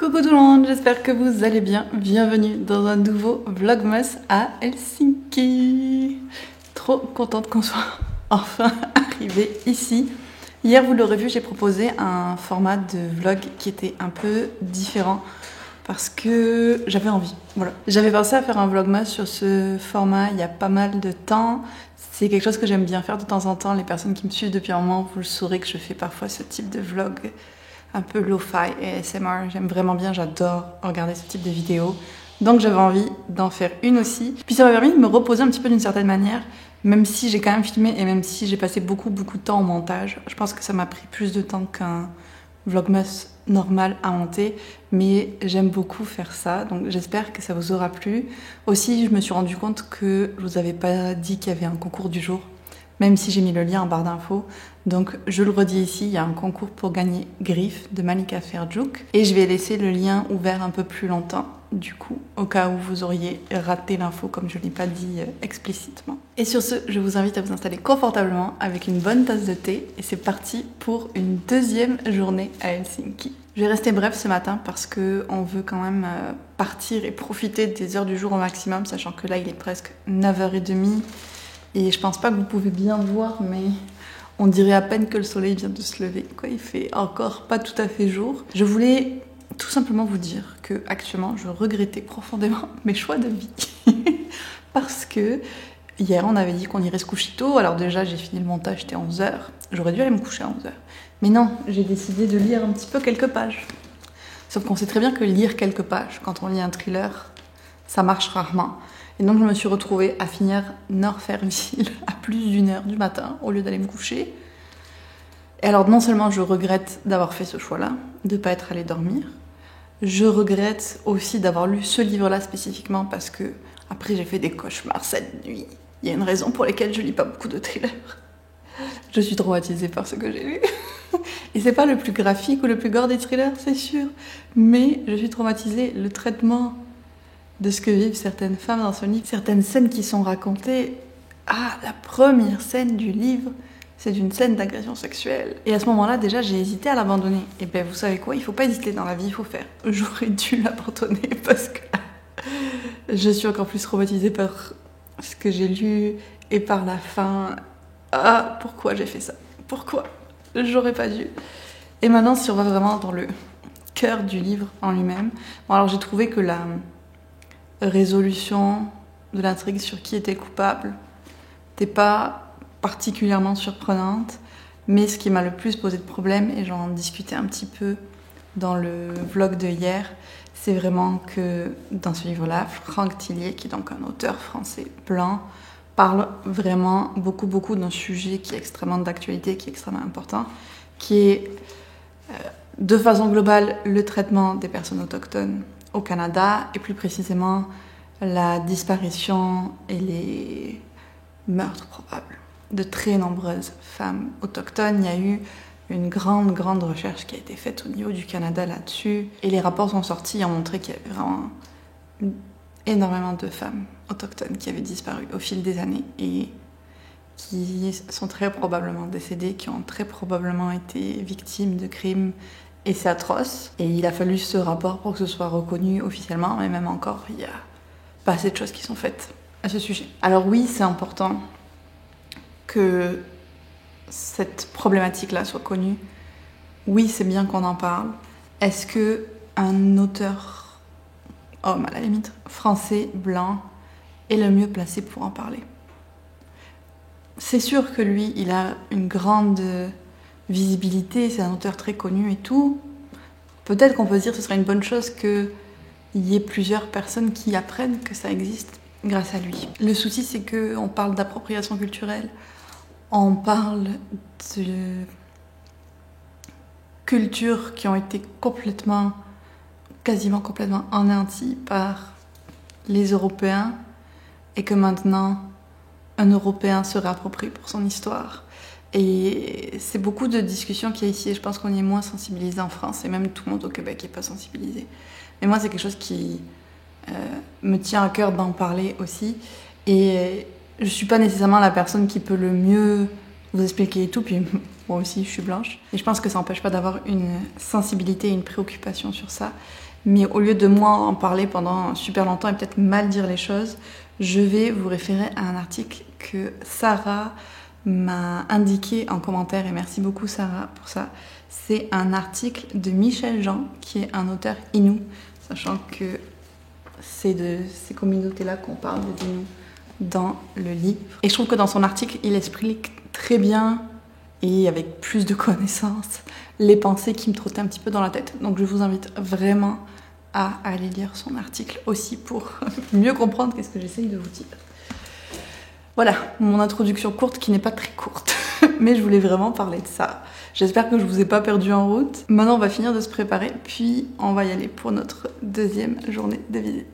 Coucou tout le monde, j'espère que vous allez bien. Bienvenue dans un nouveau Vlogmas à Helsinki. Trop contente qu'on soit enfin arrivé ici. Hier, vous l'aurez vu, j'ai proposé un format de vlog qui était un peu différent parce que j'avais envie. Voilà. J'avais pensé à faire un Vlogmas sur ce format il y a pas mal de temps. C'est quelque chose que j'aime bien faire de temps en temps. Les personnes qui me suivent depuis un moment, vous le saurez que je fais parfois ce type de vlog un peu lo-fi et ASMR. J'aime vraiment bien, j'adore regarder ce type de vidéos. Donc j'avais envie d'en faire une aussi. Puis ça m'a permis de me reposer un petit peu d'une certaine manière, même si j'ai quand même filmé et même si j'ai passé beaucoup de temps au montage. Je pense que ça m'a pris plus de temps qu'un vlogmas normal à monter, mais j'aime beaucoup faire ça, donc j'espère que ça vous aura plu. Aussi, je me suis rendu compte que je vous avais pas dit qu'il y avait un concours du jour, même si j'ai mis le lien en barre d'infos. Donc je le redis ici, il y a un concours pour gagner Griff de Malika Ferjuk. Et je vais laisser le lien ouvert un peu plus longtemps, du coup, au cas où vous auriez raté l'info comme je ne l'ai pas dit explicitement. Et sur ce, je vous invite à vous installer confortablement avec une bonne tasse de thé. Et c'est parti pour une deuxième journée à Helsinki. Je vais rester bref ce matin parce qu'on veut quand même partir et profiter des heures du jour au maximum, sachant que là il est presque 9h30. Et je pense pas que vous pouvez bien voir, mais on dirait à peine que le soleil vient de se lever, quoi. Il fait encore pas tout à fait jour. Je voulais tout simplement vous dire que actuellement, je regrettais profondément mes choix de vie. Parce que hier, on avait dit qu'on irait se coucher tôt. Alors déjà, j'ai fini le montage, c'était 11h. J'aurais dû aller me coucher à 11h. Mais non, j'ai décidé de lire un petit peu quelques pages. Sauf qu'on sait très bien que lire quelques pages, quand on lit un thriller, ça marche rarement. Et donc je me suis retrouvée à finir Norrfärville à plus d'1h du matin au lieu d'aller me coucher. Et alors non seulement je regrette d'avoir fait ce choix-là, de ne pas être allée dormir, je regrette aussi d'avoir lu ce livre-là spécifiquement parce que après j'ai fait des cauchemars cette nuit. Il y a une raison pour laquelle je lis pas beaucoup de thrillers. Je suis traumatisée par ce que j'ai lu. Et c'est pas le plus graphique ou le plus gore des thrillers, c'est sûr. Mais je suis traumatisée. Le traitement de ce que vivent certaines femmes dans ce livre, certaines scènes qui sont racontées. Ah, la première scène du livre, c'est une scène d'agression sexuelle. Et à ce moment-là, déjà, j'ai hésité à l'abandonner. Et ben, vous savez quoi, il faut pas hésiter dans la vie, il faut faire. J'aurais dû l'abandonner parce que je suis encore plus traumatisée par ce que j'ai lu et par la fin. Ah, pourquoi j'ai fait ça? Pourquoi? J'aurais pas dû. Et maintenant, si on va vraiment dans le cœur du livre en lui-même, bon, alors j'ai trouvé que la résolution de l'intrigue sur qui était coupable n'était pas particulièrement surprenante, mais ce qui m'a le plus posé de problème, et j'en discutais un petit peu dans le vlog de hier, c'est vraiment que dans ce livre-là, Franck Tillier, qui est donc un auteur français blanc, parle vraiment beaucoup d'un sujet qui est extrêmement d'actualité, qui est extrêmement important, qui est de façon globale le traitement des personnes autochtones au Canada, et plus précisément la disparition et les meurtres probables de très nombreuses femmes autochtones. Il y a eu une grande recherche qui a été faite au niveau du Canada là-dessus, et les rapports sont sortis et ont montré qu'il y avait vraiment énormément de femmes autochtones qui avaient disparu au fil des années et qui sont très probablement décédées, qui ont très probablement été victimes de crimes. Et c'est atroce. Et il a fallu ce rapport pour que ce soit reconnu officiellement. Mais même encore, il n'y a pas assez de choses qui sont faites à ce sujet. Alors oui, c'est important que cette problématique-là soit connue. Oui, c'est bien qu'on en parle. Est-ce qu'un auteur, homme à la limite, français, blanc, est le mieux placé pour en parler? C'est sûr que lui, il a une grande visibilité, c'est un auteur très connu et tout. Peut-être qu'on peut se dire que ce serait une bonne chose qu'il y ait plusieurs personnes qui apprennent que ça existe grâce à lui. Le souci, c'est qu'on parle d'appropriation culturelle, on parle de cultures qui ont été quasiment complètement anéanties par les Européens, et que maintenant, un Européen se réapproprie pour son histoire. Et c'est beaucoup de discussions qu'il y a ici, et je pense qu'on y est moins sensibilisé en France, et même tout le monde au Québec n'est pas sensibilisé. Mais moi, c'est quelque chose qui me tient à cœur d'en parler aussi, et je suis pas nécessairement la personne qui peut le mieux vous expliquer et tout, puis moi aussi je suis blanche, et je pense que ça n'empêche pas d'avoir une sensibilité et une préoccupation sur ça. Mais au lieu de moi en parler pendant super longtemps et peut-être mal dire les choses, je vais vous référer à un article que Sarah m'a indiqué en commentaire, et merci beaucoup Sarah pour ça. C'est un article de Michel Jean, qui est un auteur Innu, sachant que c'est de ces communautés-là qu'on parle, des Innu, dans le livre. Et je trouve que dans son article, il explique très bien et avec plus de connaissances les pensées qui me trottaient un petit peu dans la tête. Donc je vous invite vraiment à aller lire son article aussi pour mieux comprendre qu'est-ce que j'essaye de vous dire. Voilà, mon introduction courte qui n'est pas très courte, mais je voulais vraiment parler de ça. J'espère que je vous ai pas perdu en route. Maintenant, on va finir de se préparer, puis on va y aller pour notre deuxième journée de visite.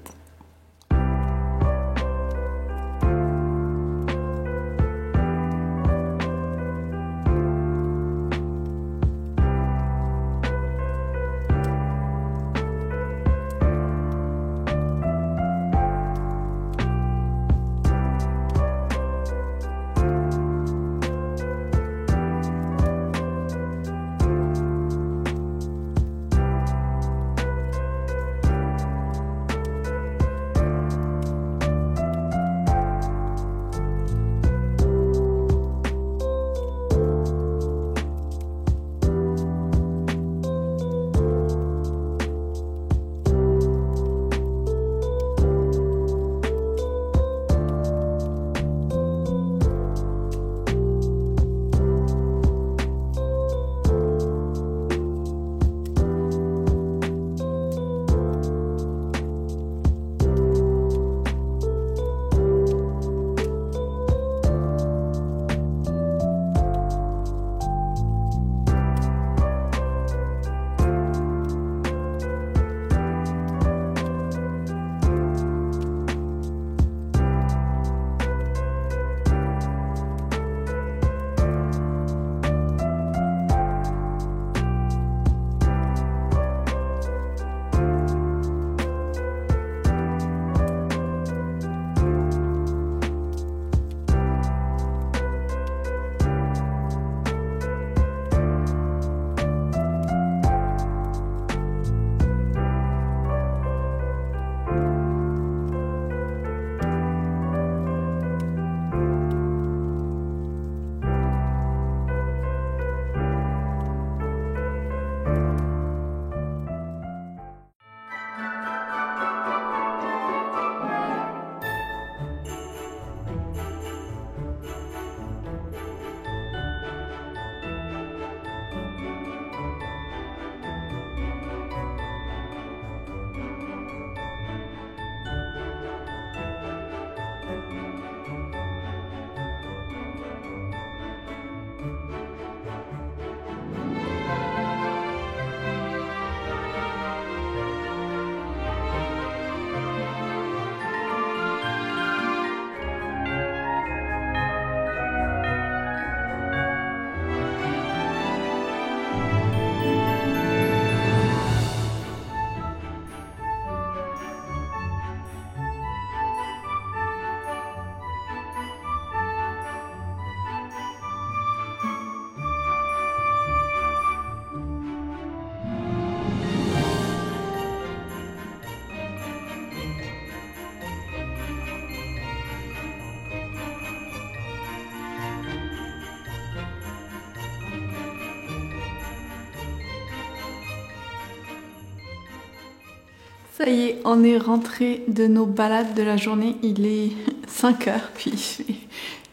Ça y est, on est rentré de nos balades de la journée. Il est 5 heures, puis il fait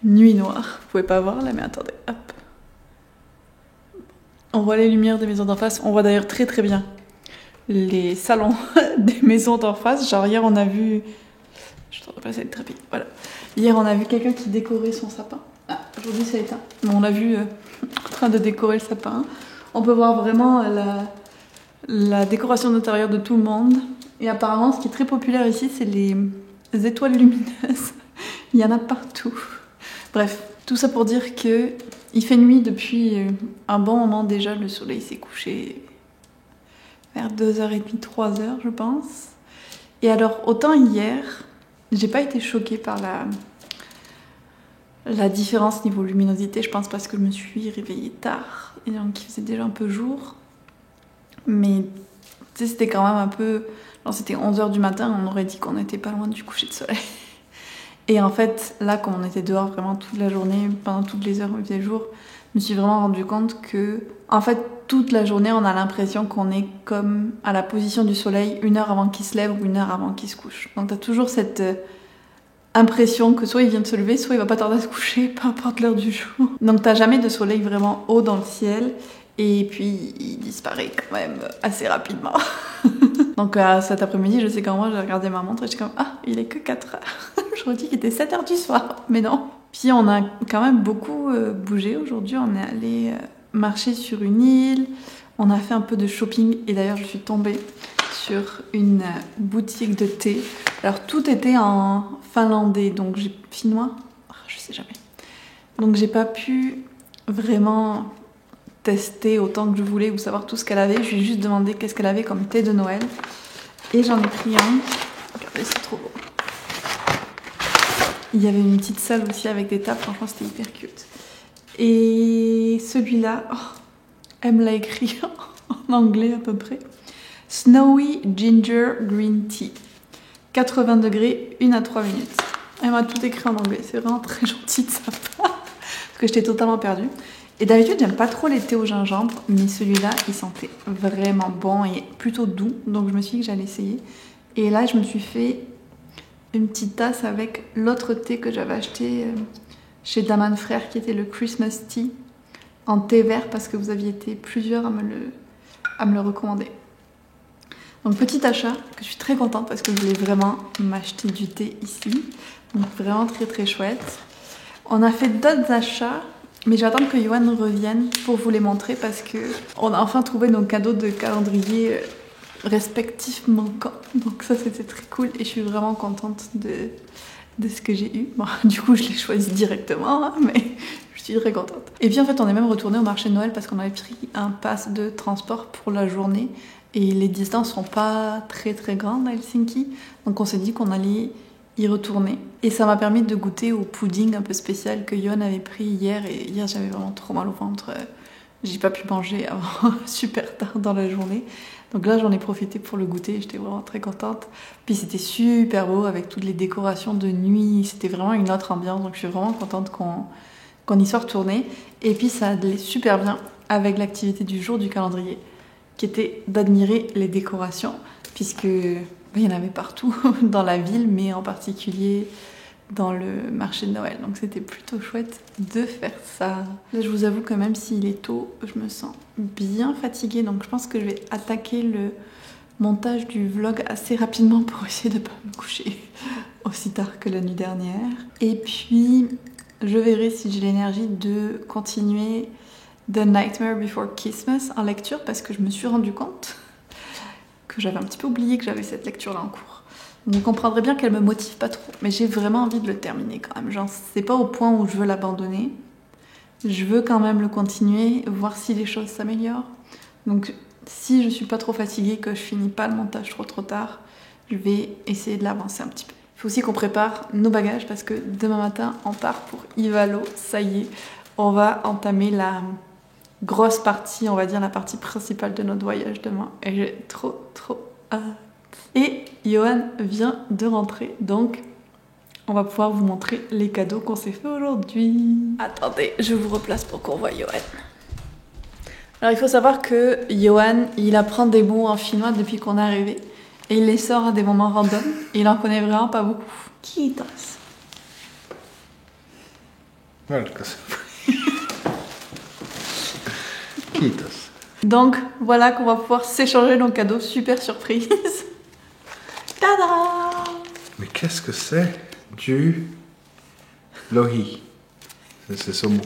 nuit noire. Vous pouvez pas voir là, mais attendez, hop. On voit les lumières des maisons d'en face. On voit d'ailleurs très très bien les salons des maisons d'en face. Genre hier, on a vu... Je dois repasser le trépied, voilà. Hier, on a vu quelqu'un qui décorait son sapin. Ah, aujourd'hui, ça éteint. Mais on l'a vu en train de décorer le sapin. On peut voir vraiment la décoration d'intérieur de tout le monde. Et apparemment, ce qui est très populaire ici, c'est les étoiles lumineuses. Il y en a partout. Bref, tout ça pour dire que il fait nuit depuis un bon moment déjà. Le soleil s'est couché vers 2h30, 3h, je pense. Et alors, autant hier, j'ai pas été choquée par la différence niveau luminosité. Je pense parce que je me suis réveillée tard et donc il faisait déjà un peu jour. Mais Tu sais, c'était quand même un peu... Genre, c'était 11h du matin, on aurait dit qu'on n'était pas loin du coucher de soleil. Et en fait, là, quand on était dehors vraiment toute la journée, pendant toutes les heures où il faisait jour, je me suis vraiment rendu compte que, en fait, toute la journée, on a l'impression qu'on est comme à la position du soleil 1 heure avant qu'il se lève ou 1 heure avant qu'il se couche. Donc t'as toujours cette impression que soit il vient de se lever, soit il va pas tarder à se coucher, peu importe l'heure du jour. Donc t'as jamais de soleil vraiment haut dans le ciel. Et puis, il disparaît quand même assez rapidement. Donc cet après-midi, je sais quand moi, j'ai regardé ma montre et j'étais comme « Ah, il est que 4h. » J'aurais dit qu'il était 7h du soir, mais non. Puis on a quand même beaucoup bougé aujourd'hui. On est allé marcher sur une île, on a fait un peu de shopping et d'ailleurs je suis tombée sur une boutique de thé. Alors tout était en finlandais, donc finnois, je sais jamais. Donc j'ai pas pu vraiment tester autant que je voulais ou savoir tout ce qu'elle avait. Je lui ai juste demandé qu'est-ce qu'elle avait comme thé de Noël. Et j'en ai pris un. Regardez, c'est trop beau. Il y avait une petite salle aussi avec des tables. Franchement, c'était hyper cute. Et celui-là, elle me l'a écrit en anglais à peu près. Snowy Ginger Green Tea. 80 degrés, 1 à 3 minutes. Elle m'a tout écrit en anglais. C'est vraiment très gentil de sa part. Parce que j'étais totalement perdue. Et d'habitude, j'aime pas trop les thés au gingembre, mais celui-là, il sentait vraiment bon et plutôt doux. Donc je me suis dit que j'allais essayer. Et là, je me suis fait une petite tasse avec l'autre thé que j'avais acheté chez Daman Frères, qui était le Christmas Tea, en thé vert, parce que vous aviez été plusieurs à me le recommander. Donc petit achat, que je suis très contente, parce que je voulais vraiment m'acheter du thé ici. Donc vraiment très très chouette. On a fait d'autres achats. Mais je vais attendre que Johan revienne pour vous les montrer parce que on a enfin trouvé nos cadeaux de calendrier respectifs manquants. Donc ça c'était très cool et je suis vraiment contente de ce que j'ai eu. Bon, du coup je l'ai choisi directement, hein, mais je suis très contente. Et puis en fait on est même retourné au marché de Noël parce qu'on avait pris un pass de transport pour la journée et les distances sont pas très très grandes à Helsinki. Donc on s'est dit qu'on allait y retourner. Et ça m'a permis de goûter au pudding un peu spécial que Johan avait pris hier. Et hier, j'avais vraiment trop mal au ventre. J'ai pas pu manger avant super tard dans la journée. Donc là, j'en ai profité pour le goûter. J'étais vraiment très contente. Puis c'était super beau avec toutes les décorations de nuit. C'était vraiment une autre ambiance. Donc je suis vraiment contente qu'on y soit retourné. Et puis ça allait super bien avec l'activité du jour du calendrier, qui était d'admirer les décorations, puisque il y en avait partout dans la ville, mais en particulier dans le marché de Noël. Donc c'était plutôt chouette de faire ça. Là, je vous avoue que même s'il est tôt, je me sens bien fatiguée. Donc je pense que je vais attaquer le montage du vlog assez rapidement pour essayer de ne pas me coucher aussi tard que la nuit dernière. Et puis, je verrai si j'ai l'énergie de continuer The Nightmare Before Christmas en lecture parce que je me suis rendu compte que j'avais un petit peu oublié que j'avais cette lecture-là en cours. Donc vous comprendrez bien qu'elle me motive pas trop. Mais j'ai vraiment envie de le terminer quand même. Genre, c'est pas au point où je veux l'abandonner. Je veux quand même le continuer, voir si les choses s'améliorent. Donc si je suis pas trop fatiguée, que je finis pas le montage trop tard, je vais essayer de l'avancer un petit peu. Il faut aussi qu'on prépare nos bagages parce que demain matin, on part pour Ivalo. Ça y est, on va entamer la grosse partie, on va dire la partie principale de notre voyage demain. Et j'ai trop hâte. Et Johan vient de rentrer, donc on va pouvoir vous montrer les cadeaux qu'on s'est fait aujourd'hui. Attendez, je vous replace pour qu'on voit Johan. Alors il faut savoir que Johan, il apprend des mots en finnois depuis qu'on est arrivé. Et il les sort à des moments random. Et il en connaît vraiment pas beaucoup. Kiitos. Kiitos. Donc voilà qu'on va pouvoir s'échanger nos cadeaux. Super surprise. Tada! Mais qu'est-ce que c'est du lohi? C'est saumon.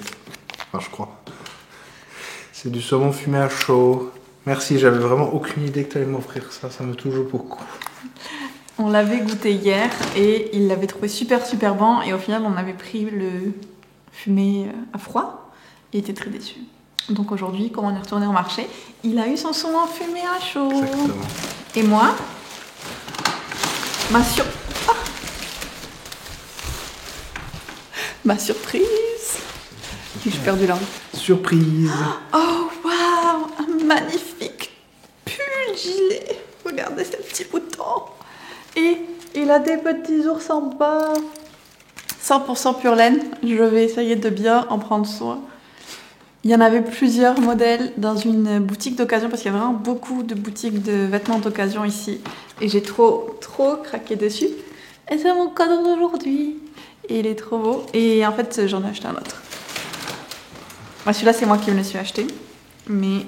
Enfin, je crois. C'est du saumon fumé à chaud. Merci, j'avais vraiment aucune idée que tu allais m'offrir ça. Ça me touche beaucoup. On l'avait goûté hier et il l'avait trouvé super bon. Et au final, on avait pris le fumé à froid. Il était très déçu. Donc aujourd'hui, comme on est retourné au marché, il a eu son saumon fumé à chaud. Exactement. Et moi, ma surprise. J'ai perdu l'angle. Surprise. Oh waouh, un magnifique pull gilet. il a des petits ours en bas. 100% pure laine. Je vais essayer de bien en prendre soin. Il y en avait plusieurs modèles dans une boutique d'occasion parce qu'il y a vraiment beaucoup de boutiques de vêtements d'occasion ici. Et j'ai trop craqué dessus. Et c'est mon cadeau d'aujourd'hui. Et il est trop beau. Et en fait, j'en ai acheté un autre. Celui-là, c'est moi qui me le suis acheté. Mais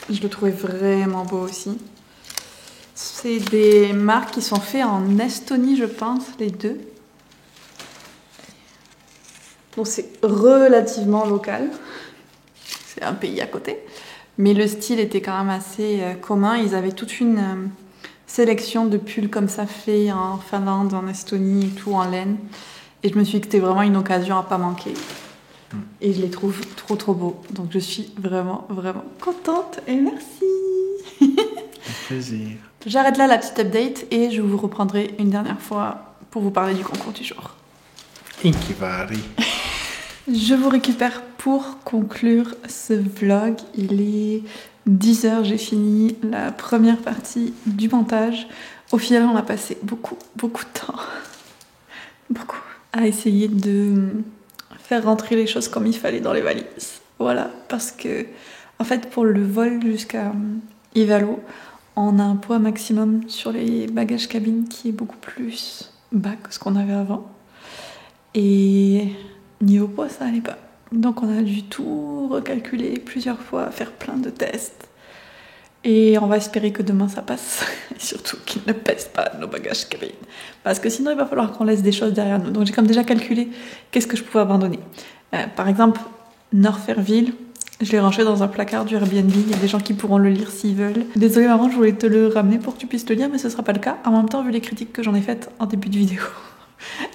je le trouvais vraiment beau aussi. C'est des marques qui sont faites en Estonie, je pense, les deux. Donc c'est relativement local. C'est un pays à côté. Mais le style était quand même assez commun. Ils avaient toute une sélection de pulls comme ça faits en Finlande, en Estonie et tout, en laine. Et je me suis dit que c'était vraiment une occasion à pas manquer. Et je les trouve trop beaux. Donc je suis vraiment contente et merci. Plaisir. J'arrête là la petite update et je vous reprendrai une dernière fois pour vous parler du concours du jour. Inkivari. Je vous récupère pour conclure ce vlog. Il est 10h, j'ai fini la première partie du montage. Au final, on a passé beaucoup de temps. Beaucoup. À essayer de faire rentrer les choses comme il fallait dans les valises. Voilà, parce que en fait pour le vol jusqu'à Ivalo, on a un poids maximum sur les bagages cabine qui est beaucoup plus bas que ce qu'on avait avant. Et niveau poids, ça allait pas. Donc on a dû tout recalculer plusieurs fois, faire plein de tests. Et on va espérer que demain ça passe. Et surtout qu'ils ne pèsent pas nos bagages cabine. Parce que sinon il va falloir qu'on laisse des choses derrière nous. Donc j'ai comme déjà calculé qu'est-ce que je pouvais abandonner. Par exemple, Norferville, je l'ai rangé dans un placard du Airbnb. Il y a des gens qui pourront le lire s'ils veulent. Désolée maman, je voulais te le ramener pour que tu puisses le lire, mais ce sera pas le cas. En même temps, vu les critiques que j'en ai faites en début de vidéo.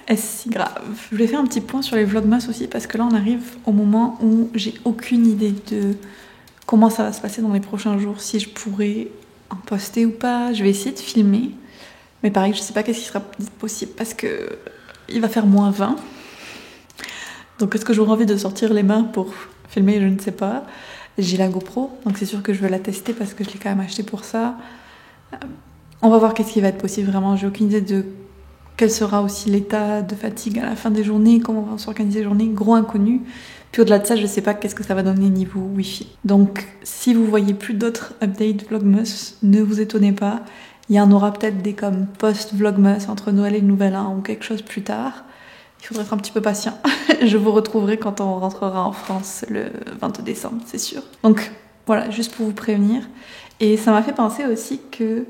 Est-ce si grave? Je voulais faire un petit point sur les vlogmas aussi, parce que là on arrive au moment où j'ai aucune idée de comment ça va se passer dans les prochains jours, si je pourrais en poster ou pas. Je vais essayer de filmer, mais pareil, je sais pas qu'est-ce qui sera possible parce que il va faire -20. Donc est-ce que j'aurai envie de sortir les mains pour filmer? Je ne sais pas. J'ai la GoPro, donc c'est sûr que je vais la tester parce que je l'ai quand même acheté pour ça. On va voir qu'est-ce qui va être possible vraiment. J'ai aucune idée de quel sera aussi l'état de fatigue à la fin des journées, comment on va s'organiser les journées, gros inconnu. Puis au-delà de ça, je sais pas qu'est-ce que ça va donner niveau Wi-Fi. Donc si vous voyez plus d'autres updates Vlogmas, ne vous étonnez pas. Il y en aura peut-être des comme post-Vlogmas entre Noël et le Nouvel An ou quelque chose plus tard. Il faudra être un petit peu patient. Je vous retrouverai quand on rentrera en France le 22 décembre, c'est sûr. Donc voilà, juste pour vous prévenir. Et ça m'a fait penser aussi que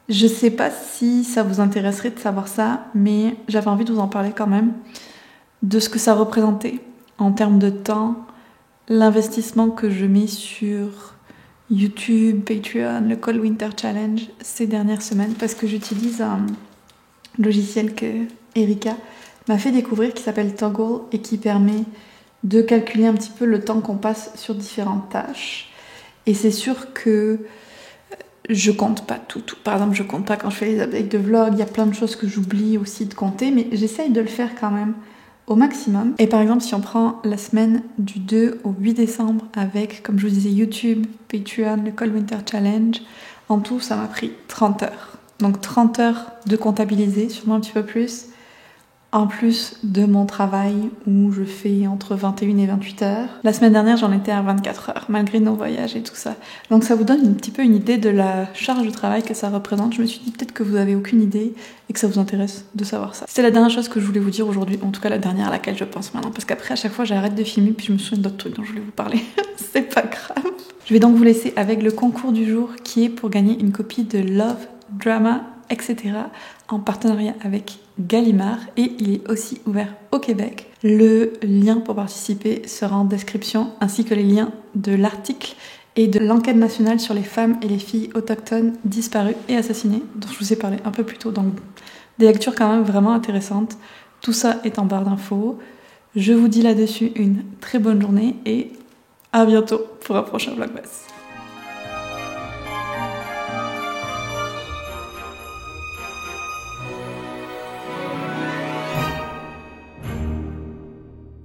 je sais pas si ça vous intéresserait de savoir ça, mais j'avais envie de vous en parler quand même, de ce que ça représentait en termes de temps, l'investissement que je mets sur YouTube, Patreon, le Cold Winter Challenge ces dernières semaines, parce que j'utilise un logiciel que Erika m'a fait découvrir qui s'appelle Toggle et qui permet de calculer un petit peu le temps qu'on passe sur différentes tâches. Et c'est sûr que je compte pas tout. Par exemple, je compte pas quand je fais les updates de vlog. Il y a plein de choses que j'oublie aussi de compter, mais j'essaye de le faire quand même au maximum. Et par exemple, si on prend la semaine du 2 au 8 décembre avec, comme je vous disais, YouTube, Patreon, le Cold Winter Challenge, en tout, ça m'a pris 30 heures. Donc 30 heures de comptabiliser, sûrement un petit peu plus, en plus de mon travail où je fais entre 21 et 28 heures. La semaine dernière, j'en étais à 24 heures, malgré nos voyages et tout ça. Donc ça vous donne un petit peu une idée de la charge de travail que ça représente. Je me suis dit peut-être que vous avez aucune idée et que ça vous intéresse de savoir ça. C'est la dernière chose que je voulais vous dire aujourd'hui, en tout cas la dernière à laquelle je pense maintenant, parce qu'après à chaque fois j'arrête de filmer puis je me souviens d'autres trucs dont je voulais vous parler. C'est pas grave. Je vais donc vous laisser avec le concours du jour qui est pour gagner une copie de Love, Drama, etc. en partenariat avec Gallimard et il est aussi ouvert au Québec. Le lien pour participer sera en description ainsi que les liens de l'article et de l'enquête nationale sur les femmes et les filles autochtones disparues et assassinées dont je vous ai parlé un peu plus tôt. Donc des lectures quand même vraiment intéressantes. Tout ça est en barre d'infos. Je vous dis là-dessus une très bonne journée et à bientôt pour un prochain Vlogmas.